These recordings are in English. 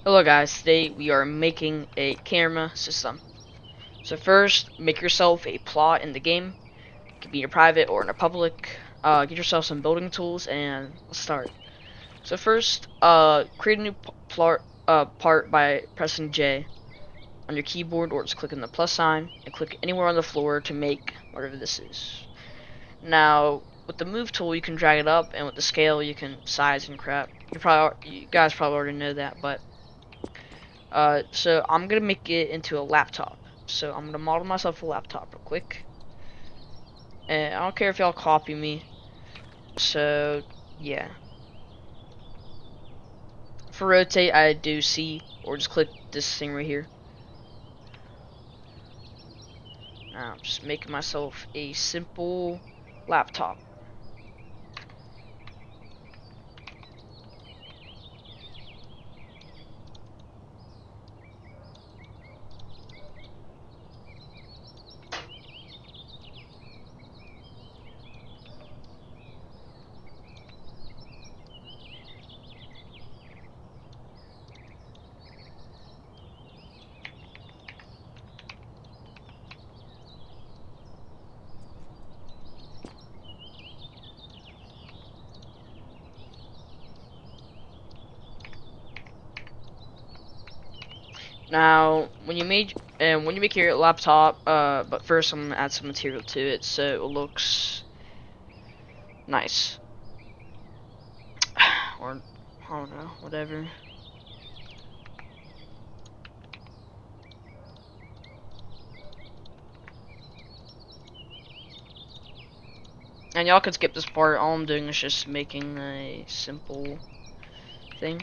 Hello guys, today we are making a camera system. So first, make yourself a plot in the game. It can be in a private or in a public. Get yourself some building tools and let's start. So first, create a new part by pressing J on your keyboard or just clicking the plus sign and click anywhere on the floor to make whatever this is. Now, with the move tool you can drag it up, and with the scale you can size and crap. You guys probably already know that, but so I'm gonna make it into a laptop. So I'm gonna model myself a laptop real quick. And I don't care if y'all copy me. So yeah. For rotate, I do C or just click this thing right here. Now I'm just making myself a simple laptop. Now when you make your laptop, but first I'm gonna add some material to it so it looks nice. Or I don't know, whatever. And y'all can skip this part. All I'm doing is just making a simple thing.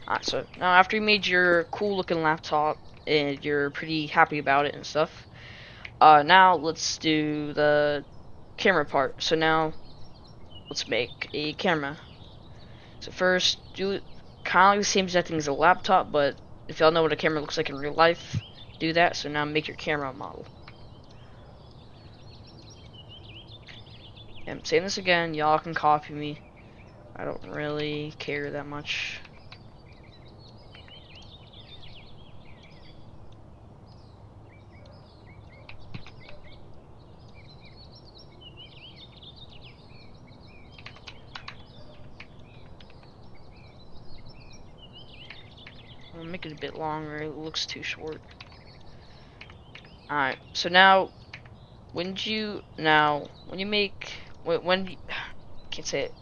Alright, so now after you made your cool looking laptop and you're pretty happy about it and stuff, now let's do the camera part. So now let's make a camera. So first, do kind of like the same exact thing as a laptop, but if y'all know what a camera looks like in real life, do that. So now make your camera model. And I'm saying this again, y'all can copy me. I don't really care that much. I'll make it a bit longer, it looks too short. Alright, so now when you make can't say it,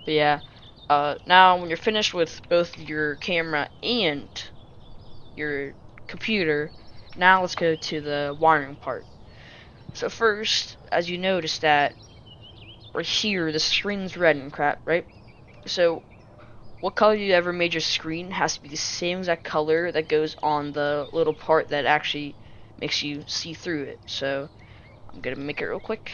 but yeah, now when you're finished with both your camera and your computer, now let's go to the wiring part. So first, as you notice that right here the screen's red and crap, right? So what color you ever made your screen has to be the same exact color that goes on the little part that actually makes you see through it. So I'm gonna make it real quick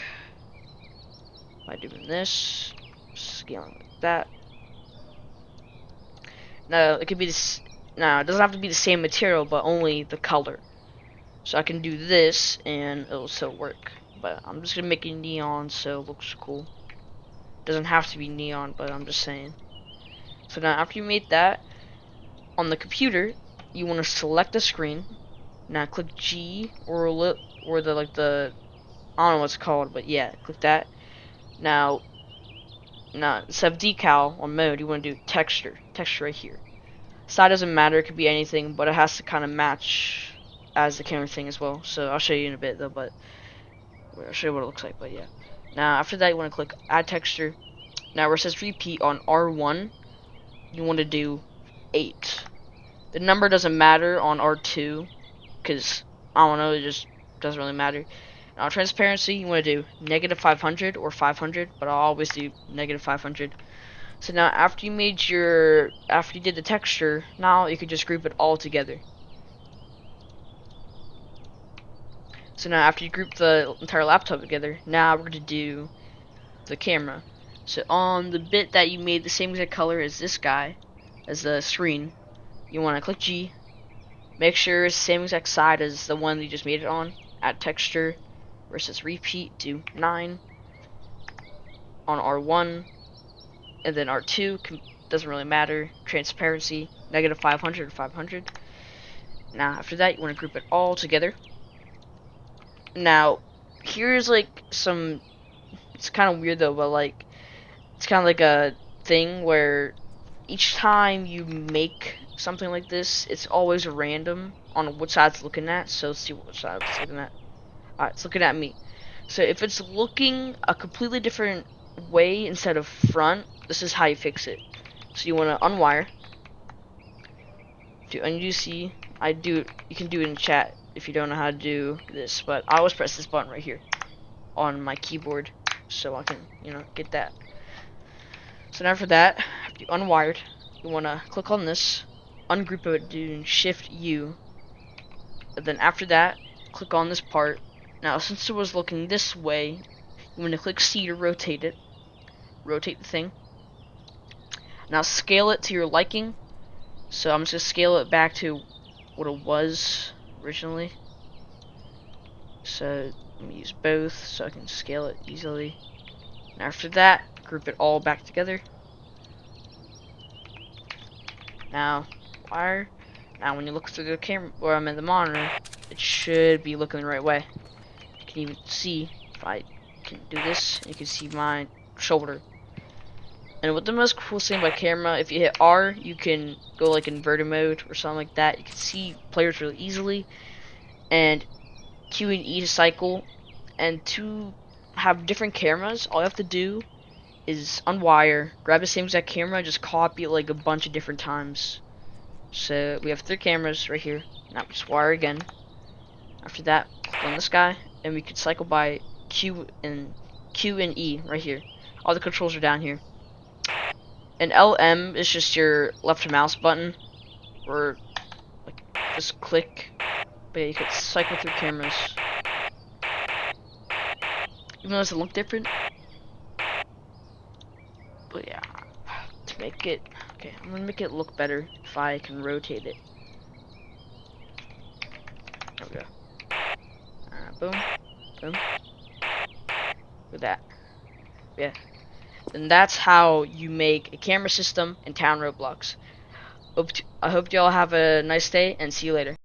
by doing this, scaling like that. Now it could be this. Now it doesn't have to be the same material, but only the color. So I can do this and it'll still work. But I'm just gonna make it neon so it looks cool. Doesn't have to be neon, but I'm just saying. So now after you made that, on the computer, you want to select the screen. Now click G or the I don't know what it's called, but yeah, click that. Now instead of decal on mode, you want to do texture right here. Side doesn't matter, it could be anything, but it has to kind of match as the camera thing as well. So I'll show you in a bit though, but I'll show you what it looks like. But yeah, now after that you want to click add texture. Now where it says repeat on R1, you want to do 8. The number doesn't matter on R2 because I don't know, it just doesn't really matter. Now transparency, you want to do negative 500 or 500, but I'll always do negative 500. So now after you did the texture, now you can just group it all together. So now after you group the entire laptop together, now we're going to do the camera. So on the bit that you made the same exact color as this guy, as the screen, you want to click G, make sure it's the same exact side as the one you just made it on, add texture, versus repeat, do 9, on R1, and then R2, doesn't really matter, transparency, negative 500 or 500. Now after that, you want to group it all together. Now here's like some, it's kind of weird though, but like it's kind of like a thing where each time you make something like this, it's always random on what side it's looking at. So let's see what side it's looking at. Alright, it's looking at me. So if it's looking a completely different way instead of front, this is how you fix it. So you want to unwire. Do undo C. You can do it in chat if you don't know how to do this, but I always press this button right here on my keyboard so I can, get that. So now for that, after you unwired, you want to click on this, ungroup it doing Shift U. And then after that, click on this part. Now since it was looking this way, you want to click C to rotate it. Rotate the thing. Now scale it to your liking. So I'm just going to scale it back to what it was originally. So let me use both so I can scale it easily. And after that, group it all back together. Now, wire. Now when you look through the camera, or I'm in the monitor, it should be looking the right way. You can even see, if I can do this, you can see my shoulder. And what the most cool thing by camera, if you hit R, you can go like inverted mode or something like that. You can see players really easily. And Q and E to cycle. And to have different cameras, all you have to do is unwire, grab the same exact camera, and just copy it like a bunch of different times. So we have 3 cameras right here. Now just wire again. After that, click on this guy, and we could cycle by Q and E right here. All the controls are down here. And LM is just your left mouse button, or like just click. But yeah, you could cycle through cameras. Even though it doesn't look different. But yeah, to make it, okay, I'm gonna make it look better if I can rotate it. There we go. Boom, boom. Look at that. Yeah. And that's how you make a camera system in Town Roblox. I hope y'all have a nice day and see you later.